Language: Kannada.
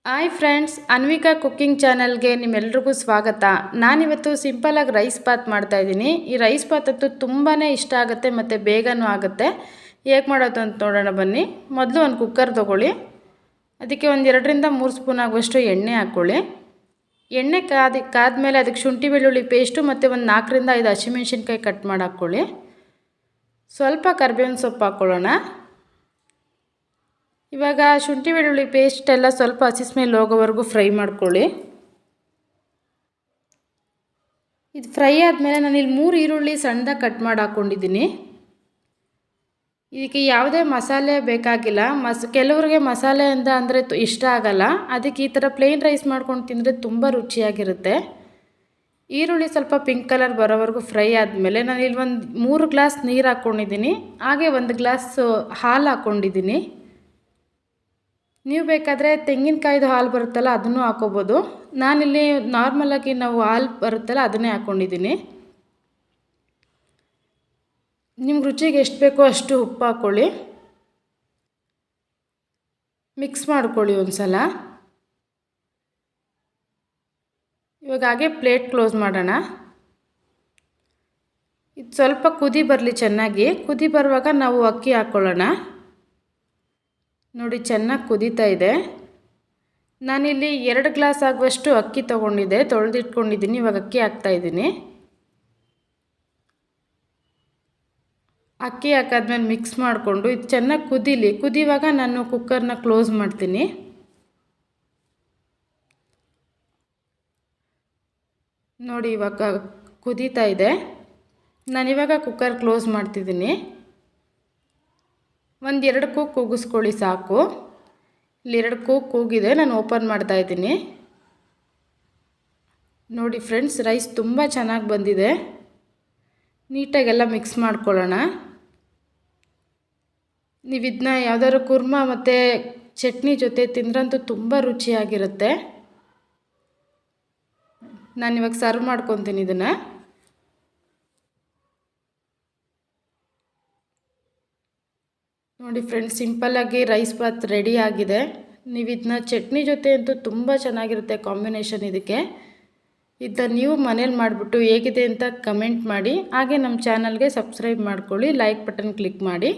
ಹಾಯ್ ಫ್ರೆಂಡ್ಸ್, ಅನ್ವಿಕಾ ಕುಕ್ಕಿಂಗ್ ಚಾನಲ್ಗೆ ನಿಮ್ಮೆಲ್ರಿಗೂ ಸ್ವಾಗತ. ನಾನಿವತ್ತು ಸಿಂಪಲಾಗಿ ರೈಸ್ ಬಾತ್ ಮಾಡ್ತಾಯಿದ್ದೀನಿ. ಈ ರೈಸ್ ಬಾತ್ ಅಂತೂ ತುಂಬಾ ಇಷ್ಟ ಆಗುತ್ತೆ ಮತ್ತು ಬೇಗನೂ ಆಗುತ್ತೆ. ಹೇಗೆ ಮಾಡೋದು ಅಂತ ನೋಡೋಣ ಬನ್ನಿ. ಮೊದಲು ಒಂದು ಕುಕ್ಕರ್ ತೊಗೊಳ್ಳಿ. ಅದಕ್ಕೆ ಒಂದು 2ರಿಂದ 3 ಸ್ಪೂನ್ ಆಗುವಷ್ಟು ಎಣ್ಣೆ ಹಾಕ್ಕೊಳ್ಳಿ. ಎಣ್ಣೆ ಕಾದ್ಮೇಲೆ ಅದಕ್ಕೆ ಶುಂಠಿ ಬೆಳ್ಳುಳ್ಳಿ ಪೇಸ್ಟು ಮತ್ತು ಒಂದು 4ರಿಂದ 5 ಹಸಿಮೆಣ್ಸಿನ್ಕಾಯಿ ಕಟ್ ಮಾಡಿ ಹಾಕ್ಕೊಳ್ಳಿ. ಸ್ವಲ್ಪ ಕರಿಬೇವಿನ ಸೊಪ್ಪು ಹಾಕ್ಕೊಳ್ಳೋಣ. ಇವಾಗ ಶುಂಠಿ ಬೆಳ್ಳುಳ್ಳಿ ಪೇಸ್ಟ್ ಎಲ್ಲ ಸ್ವಲ್ಪ ಹಸಿ ಸ್ಮೆಲ್ ಹೋಗೋವರೆಗೂ ಫ್ರೈ ಮಾಡ್ಕೊಳ್ಳಿ. ಇದು ಫ್ರೈ ಆದಮೇಲೆ ನಾನಿಲ್ಲಿ 3 ಈರುಳ್ಳಿ ಸಣ್ಣದಾಗಿ ಕಟ್ ಮಾಡಿ ಹಾಕ್ಕೊಂಡಿದ್ದೀನಿ. ಇದಕ್ಕೆ ಯಾವುದೇ ಮಸಾಲೆ ಬೇಕಾಗಿಲ್ಲ. ಕೆಲವರಿಗೆ ಮಸಾಲೆ ಅಂದರೆ ಇಷ್ಟ ಆಗಲ್ಲ. ಅದಕ್ಕೆ ಈ ಥರ ಪ್ಲೇನ್ ರೈಸ್ ಮಾಡ್ಕೊಂಡು ತಿಂದರೆ ತುಂಬ ರುಚಿಯಾಗಿರುತ್ತೆ. ಈರುಳ್ಳಿ ಸ್ವಲ್ಪ ಪಿಂಕ್ ಕಲರ್ ಬರೋವರೆಗೂ ಫ್ರೈ ಆದಮೇಲೆ ನಾನಿಲ್ಲಿ ಒಂದು 3 ಗ್ಲಾಸ್ ನೀರು ಹಾಕ್ಕೊಂಡಿದ್ದೀನಿ. ಹಾಗೆ 1 ಗ್ಲಾಸ್ ಹಾಲು ಹಾಕ್ಕೊಂಡಿದ್ದೀನಿ. ನೀವು ಬೇಕಾದರೆ ತೆಂಗಿನಕಾಯ್ದು ಹಾಲು ಬರುತ್ತಲ್ಲ ಅದನ್ನು ಹಾಕ್ಕೋಬೋದು. ನಾನಿಲ್ಲಿ ನಾರ್ಮಲಾಗಿ ನಾವು ಹಾಲು ಬರುತ್ತಲ್ಲ ಅದನ್ನೇ ಹಾಕ್ಕೊಂಡಿದ್ದೀನಿ. ನಿಮ್ಗೆ ರುಚಿಗೆ ಎಷ್ಟು ಬೇಕೋ ಅಷ್ಟು ಉಪ್ಪು ಹಾಕ್ಕೊಳ್ಳಿ. ಮಿಕ್ಸ್ ಮಾಡ್ಕೊಳ್ಳಿ ಒಂದು ಸಲ. ಇವಾಗ ಹಾಗೆ ಪ್ಲೇಟ್ ಕ್ಲೋಸ್ ಮಾಡೋಣ. ಇದು ಸ್ವಲ್ಪ ಕುದಿ ಬರಲಿ ಚೆನ್ನಾಗಿ. ಕುದಿ ಬರುವಾಗ ನಾವು ಅಕ್ಕಿ ಹಾಕ್ಕೊಳ್ಳೋಣ. ನೋಡಿ ಚೆನ್ನಾಗಿ ಕುದೀತಾ ಇದೆ. ನಾನಿಲ್ಲಿ 2 ಗ್ಲಾಸ್ ಆಗುವಷ್ಟು ಅಕ್ಕಿ ತೊಗೊಂಡಿದ್ದೆ, ತೊಳೆದಿಟ್ಕೊಂಡಿದ್ದೀನಿ. ಇವಾಗ ಅಕ್ಕಿ ಹಾಕ್ತಾಯಿದ್ದೀನಿ. ಅಕ್ಕಿ ಹಾಕಾದ್ಮೇಲೆ ಮಿಕ್ಸ್ ಮಾಡಿಕೊಂಡು ಇದು ಚೆನ್ನಾಗಿ ಕುದೀಲಿ. ಕುದಿಯುವಾಗ ನಾನು ಕುಕ್ಕರ್ನ ಕ್ಲೋಸ್ ಮಾಡ್ತೀನಿ. ನೋಡಿ ಇವಾಗ ಕುದೀತಾ ಇದೆ. ನಾನಿವಾಗ ಕುಕ್ಕರ್ ಕ್ಲೋಸ್ ಮಾಡ್ತಿದ್ದೀನಿ. 1-2 ಕೂಗು ಕೂಗಿಸ್ಕೊಳ್ಳಿ ಸಾಕು. ಇಲ್ಲಿ 2 ಕೂಗು ಕೂಗಿದೆ. ನಾನು ಓಪನ್ ಮಾಡ್ತಾಯಿದ್ದೀನಿ. ನೋಡಿ ಫ್ರೆಂಡ್ಸ್, ರೈಸ್ ತುಂಬ ಚೆನ್ನಾಗಿ ಬಂದಿದೆ. ನೀಟಾಗೆಲ್ಲ ಮಿಕ್ಸ್ ಮಾಡ್ಕೊಳ್ಳೋಣ. ನೀವು ಇದನ್ನ ಯಾವುದಾದ್ರು ಕುರ್ಮಾ ಮತ್ತು ಚಟ್ನಿ ಜೊತೆ ತಿಂದ್ರಂತೂ ತುಂಬ ರುಚಿಯಾಗಿರುತ್ತೆ. ನಾನಿವಾಗ ಸರ್ವ್ ಮಾಡ್ಕೊತೀನಿ ಇದನ್ನು. ನೋಡಿ ಫ್ರೆಂಡ್ಸ್, ಸಿಂಪಲ್ಲಾಗಿ ರೈಸ್ ಬಾತ್ ರೆಡಿ ಆಗಿದೆ. ನೀವು ಇದನ್ನ ಚಟ್ನಿ ಜೊತೆ ಅಂತೂ ತುಂಬ ಚೆನ್ನಾಗಿರುತ್ತೆ ಕಾಂಬಿನೇಷನ್ ಇದಕ್ಕೆ. ಇದನ್ನ ನೀವು ಮನೇಲಿ ಮಾಡಿಬಿಟ್ಟು ಹೇಗಿದೆ ಅಂತ ಕಮೆಂಟ್ ಮಾಡಿ. ಹಾಗೆ ನಮ್ಮ ಚಾನಲ್ಗೆ ಸಬ್ಸ್ಕ್ರೈಬ್ ಮಾಡ್ಕೊಳ್ಳಿ, ಲೈಕ್ ಬಟನ್ ಕ್ಲಿಕ್ ಮಾಡಿ.